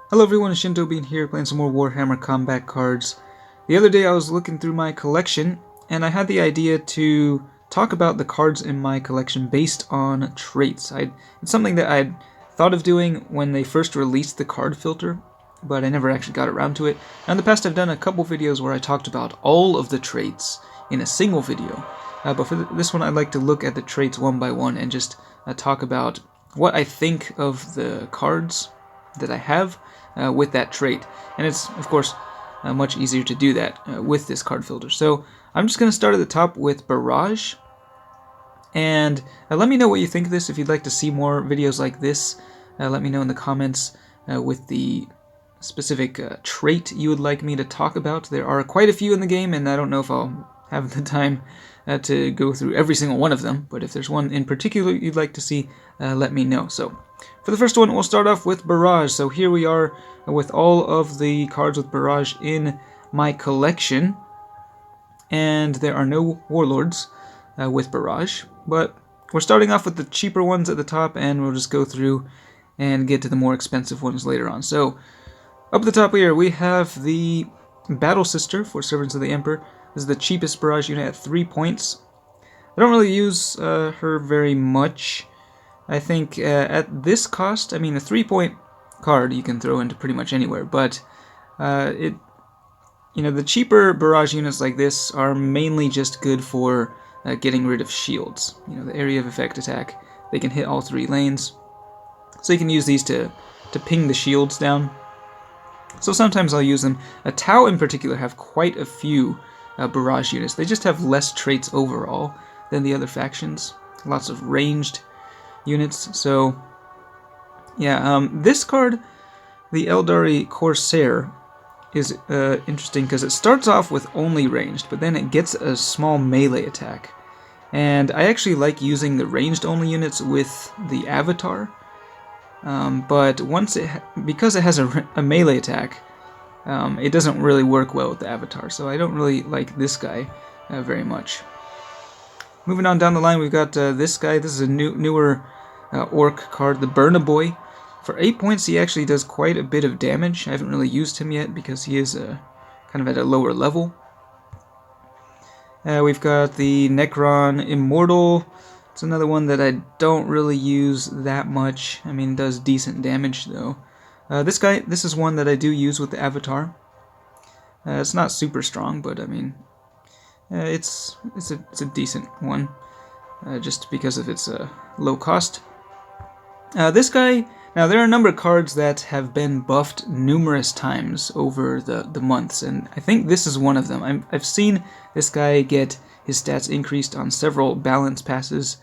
Hello everyone, it's Shinto Bean here playing some more Warhammer combat cards. The other day I was looking through my collection and I had the idea to talk about the cards in my collection based on traits. It's something that I'd thought of doing when they first released the card filter, but I never actually got around to it. Now in the past I've done a couple videos where I talked about all of the traits in a single video, but for this one I'd like to look at the traits one by one and just talk about what I think of the cards that I have with that trait. And it's, of course, much easier to do that with this card filter. So I'm just going to start at the top with Barrage. And let me know what you think of this. If you'd like to see more videos like this, let me know in the comments with the specific trait you would like me to talk about. There are quite a few in the game, and I don't know if I'll have the time to go through every single one of them, but if there's one in particular you'd like to see, let me know. So for the first one, we'll start off with Barrage. So here we are with all of the cards with Barrage in my collection, and there are no Warlords with Barrage, but we're starting off with the cheaper ones at the top, and we'll just go through and get to the more expensive ones later on. So up at the top here, we have the Battle Sister for Servants of the Emperor. This is the cheapest Barrage unit at 3 points. I don't really use her very much. I think at this cost, I mean, a 3-point card you can throw into pretty much anywhere, but the cheaper Barrage units like this are mainly just good for getting rid of shields. The area of effect attack. They can hit all 3 lanes, so you can use these to ping the shields down. So sometimes I'll use them. Tau in particular have quite a few Barrage units. They just have less traits overall than the other factions. Lots of ranged units. So yeah, this card, the Eldari Corsair, is interesting because it starts off with only ranged, but then it gets a small melee attack. And I actually like using the ranged only units with the Avatar, but because it has a melee attack, it doesn't really work well with the Avatar, so I don't really like this guy very much. Moving on down the line, we've got this guy. This is a newer orc card, the Burnaboy. For 8 points, he actually does quite a bit of damage. I haven't really used him yet because he is kind of at a lower level. We've got the Necron Immortal. It's another one that I don't really use that much. I mean, it does decent damage though. This is one that I do use with the Avatar. It's not super strong, but I mean, it's a decent one, just because of its low cost. This guy, now there are a number of cards that have been buffed numerous times over the months, and I think this is one of them. I've seen this guy get his stats increased on several balance passes,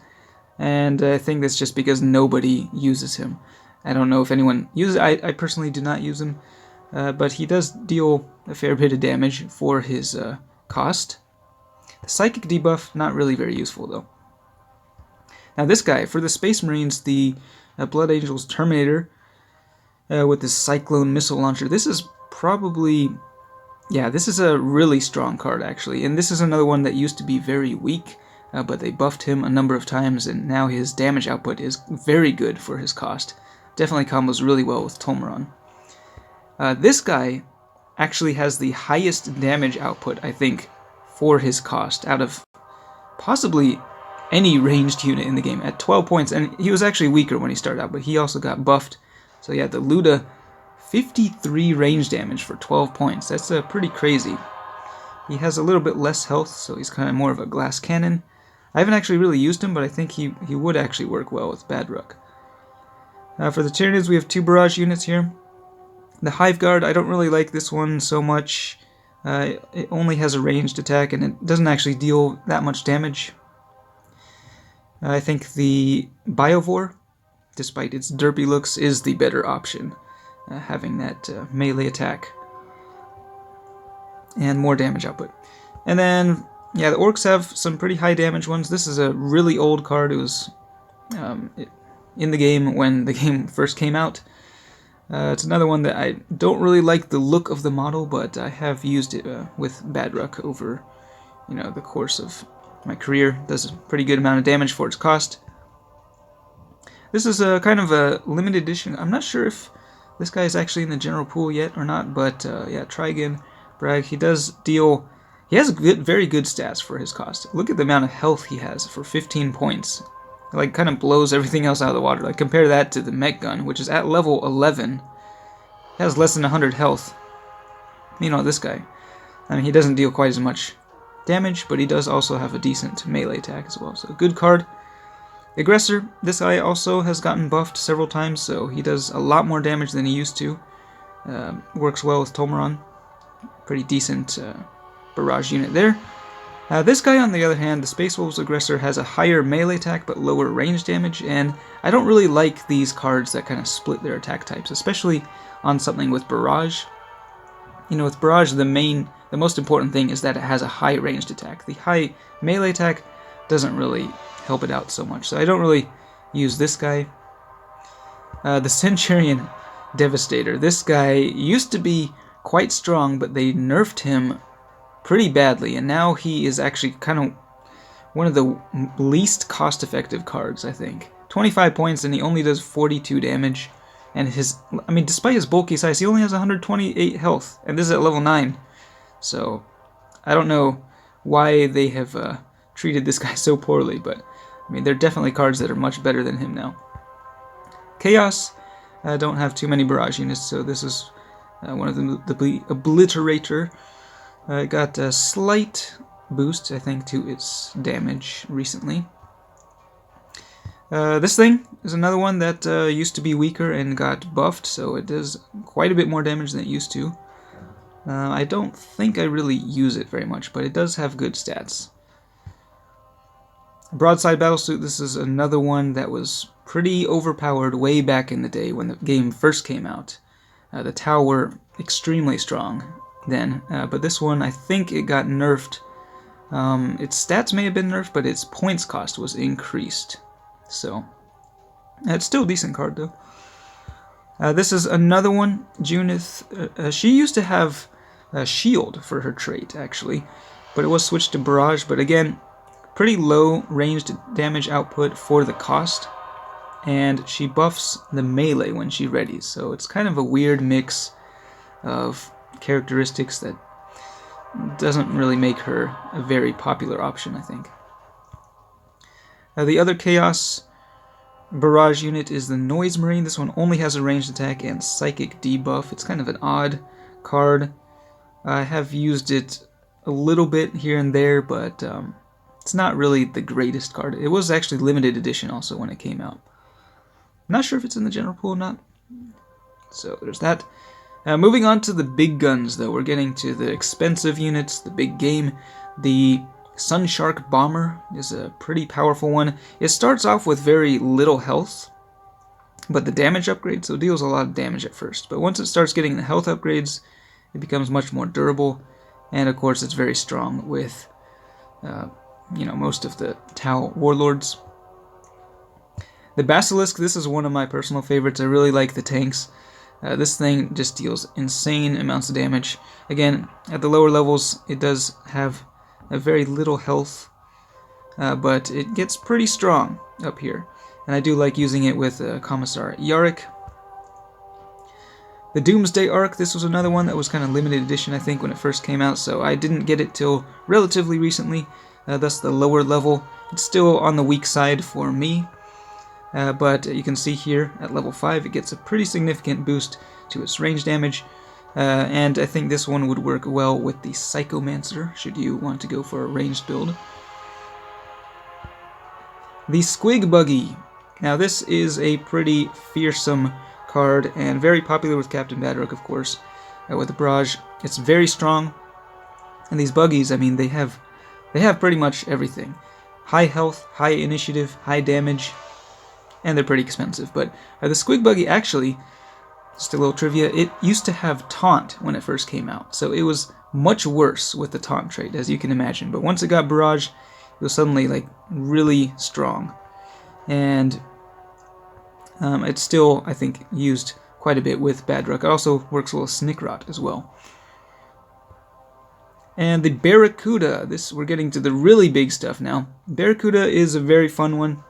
and I think that's just because nobody uses him. I don't know if anyone uses it. I personally do not use him, but he does deal a fair bit of damage for his cost. The Psychic debuff, not really very useful though. Now this guy, for the Space Marines, the Blood Angels Terminator with this Cyclone Missile Launcher, this is probably, yeah, this is a really strong card actually, and this is another one that used to be very weak, but they buffed him a number of times, and now his damage output is very good for his cost. Definitely combos really well with Tolmaron. This guy actually has the highest damage output, I think, for his cost out of possibly any ranged unit in the game at 12 points. And he was actually weaker when he started out, but he also got buffed. So yeah, the Luda, 53 range damage for 12 points. That's pretty crazy. He has a little bit less health, so he's kind of more of a glass cannon. I haven't actually really used him, but I think he would actually work well with Badruk. For the Tyranids, we have 2 Barrage units here. The Hive Guard, I don't really like this one so much. It only has a ranged attack, and it doesn't actually deal that much damage. I think the Biovore, despite its derpy looks, is the better option, having that melee attack and more damage output. And then, yeah, the Orcs have some pretty high damage ones. This is a really old card. It was in the game when the game first came out. It's another one that I don't really like the look of the model, but I have used it with Badruk over, the course of my career. It does a pretty good amount of damage for its cost. This is a kind of a limited edition. I'm not sure if this guy is actually in the general pool yet or not, but yeah, try again. Bragg, he does deal... He has very good stats for his cost. Look at the amount of health he has for 15 points. It, like, kind of blows everything else out of the water. Like, compare that to the mech gun, which is at level 11. It has less than 100 health. You know, this guy. I mean, he doesn't deal quite as much damage, but he does also have a decent melee attack as well. So, good card. Aggressor, this guy also has gotten buffed several times, so he does a lot more damage than he used to. Works well with Tolmaron. Pretty decent barrage unit there. This guy, on the other hand, the Space Wolves Aggressor, has a higher melee attack but lower range damage, and I don't really like these cards that kind of split their attack types, especially on something with Barrage. You know, with Barrage, the most important thing is that it has a high ranged attack. The high melee attack doesn't really help it out so much, so I don't really use this guy. The Centurion Devastator. This guy used to be quite strong, but they nerfed him pretty badly, and now he is actually kind of one of the least cost-effective cards, I think. 25 points, and he only does 42 damage. And I mean, despite his bulky size, he only has 128 health, and this is at level 9. So, I don't know why they have treated this guy so poorly, but I mean, there are definitely cards that are much better than him now. Chaos, don't have too many barrage units, so this is one of them, the Obliterator. It got a slight boost, I think, to its damage recently. This thing is another one that used to be weaker and got buffed, so it does quite a bit more damage than it used to. I don't think I really use it very much, but it does have good stats. Broadside Battlesuit, this is another one that was pretty overpowered way back in the day when the game first came out. The Tau were extremely strong then, but this one, I think it got nerfed. Its stats may have been nerfed, but its points cost was increased. So, it's still a decent card, though. This is another one, Junith. She used to have a shield for her trait, actually, but it was switched to Barrage, but again, pretty low ranged damage output for the cost, and she buffs the melee when she readies, so it's kind of a weird mix of characteristics that doesn't really make her a very popular option, I think. The other Chaos Barrage unit is the Noise Marine. This one only has a ranged attack and psychic debuff. It's kind of an odd card. I have used it a little bit here and there, but it's not really the greatest card. It was actually limited edition also when it came out. Not sure if it's in the general pool or not. So there's that. Moving on to the big guns, though. We're getting to the expensive units, the big game. The Sunshark Bomber is a pretty powerful one. It starts off with very little health, but the damage upgrades, so it deals a lot of damage at first. But once it starts getting the health upgrades, it becomes much more durable, and of course it's very strong with, most of the Tau Warlords. The Basilisk, this is one of my personal favorites. I really like the tanks. This thing just deals insane amounts of damage. Again, at the lower levels, it does have a very little health, but it gets pretty strong up here. And I do like using it with Commissar Yarrick. The Doomsday Arc, this was another one that was kind of limited edition, I think, when it first came out, so I didn't get it till relatively recently, thus the lower level. It's still on the weak side for me, but you can see here at level 5 it gets a pretty significant boost to its range damage. And I think this one would work well with the Psychomancer, should you want to go for a ranged build. The Squig Buggy. Now this is a pretty fearsome card, and very popular with Captain Badrock, of course. With the Barrage, it's very strong. And these buggies, I mean, they have pretty much everything. High health, high initiative, high damage, and they're pretty expensive. But the Squig Buggy actually... Just a little trivia, it used to have Taunt when it first came out, so it was much worse with the Taunt trait, as you can imagine. But once it got Barrage, it was suddenly, like, really strong. And it's still, I think, used quite a bit with Badrock. It also works well with Snickrot as well. And the Barracuda, we're getting to the really big stuff now. Barracuda is a very fun one.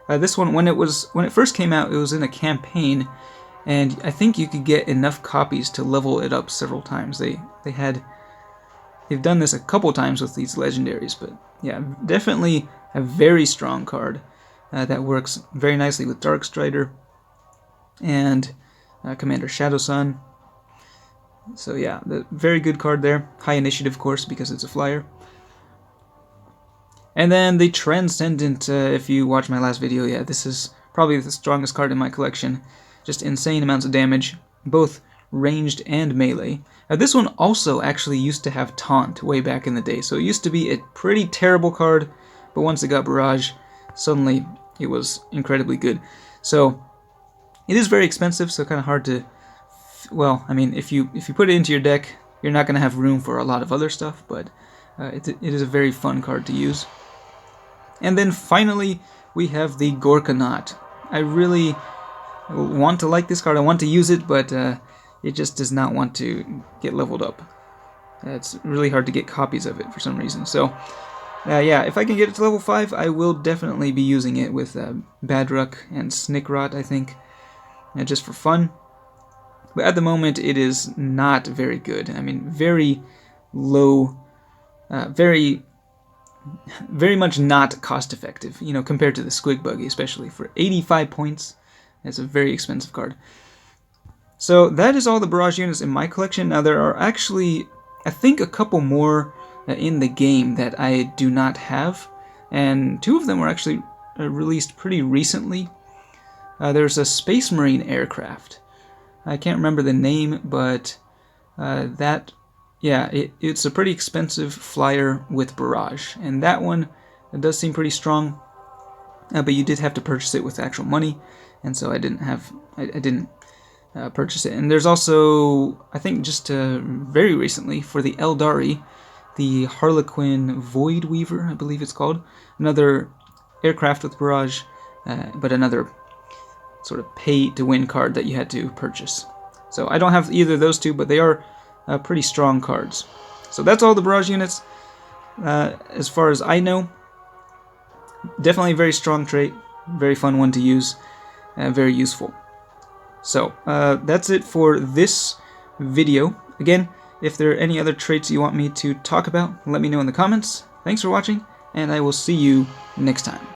This one, when it first came out, it was in a campaign. and I think you could get enough copies to level it up several times. They've done this a couple times with these legendaries, but yeah, definitely a very strong card that works very nicely with Darkstrider and Commander Shadowsun. So yeah, very good card there. High initiative, of course, because it's a flyer. And then the Transcendent, if you watched my last video, yeah, this is probably the strongest card in my collection. Just insane amounts of damage, both ranged and melee. This one also actually used to have Taunt way back in the day, so it used to be a pretty terrible card, but once it got Barrage, suddenly it was incredibly good. So it is very expensive, so kind of hard to, well, I mean, if you put it into your deck, you're not going to have room for a lot of other stuff, but it is a very fun card to use. And then finally, we have the Gorkanaut. I really want to like this card, I want to use it, but it just does not want to get leveled up. It's really hard to get copies of it for some reason. So, yeah, if I can get it to level 5, I will definitely be using it with Badruk and Snickrot, I think, just for fun. But at the moment, it is not very good. I mean, very low, very much not cost-effective, you know, compared to the Squig Buggy, especially. For 85 points, it's a very expensive card. So that is all the Barrage units in my collection. Now there are actually, I think, a couple more in the game that I do not have, and 2 of them were actually released pretty recently. There's a Space Marine aircraft. I can't remember the name, but it's a pretty expensive flyer with Barrage, and that one does seem pretty strong, but you did have to purchase it with actual money, and so I didn't purchase it. And there's also, I think just very recently, for the Eldari, the Harlequin Void Weaver, I believe it's called, another aircraft with Barrage, but another sort of pay-to-win card that you had to purchase. So I don't have either of those two, but they are pretty strong cards. So that's all the Barrage units, as far as I know. Definitely a very strong trait, very fun one to use, very useful. So that's it for this video. Again, if there are any other traits you want me to talk about, let me know in the comments. Thanks for watching, and I will see you next time.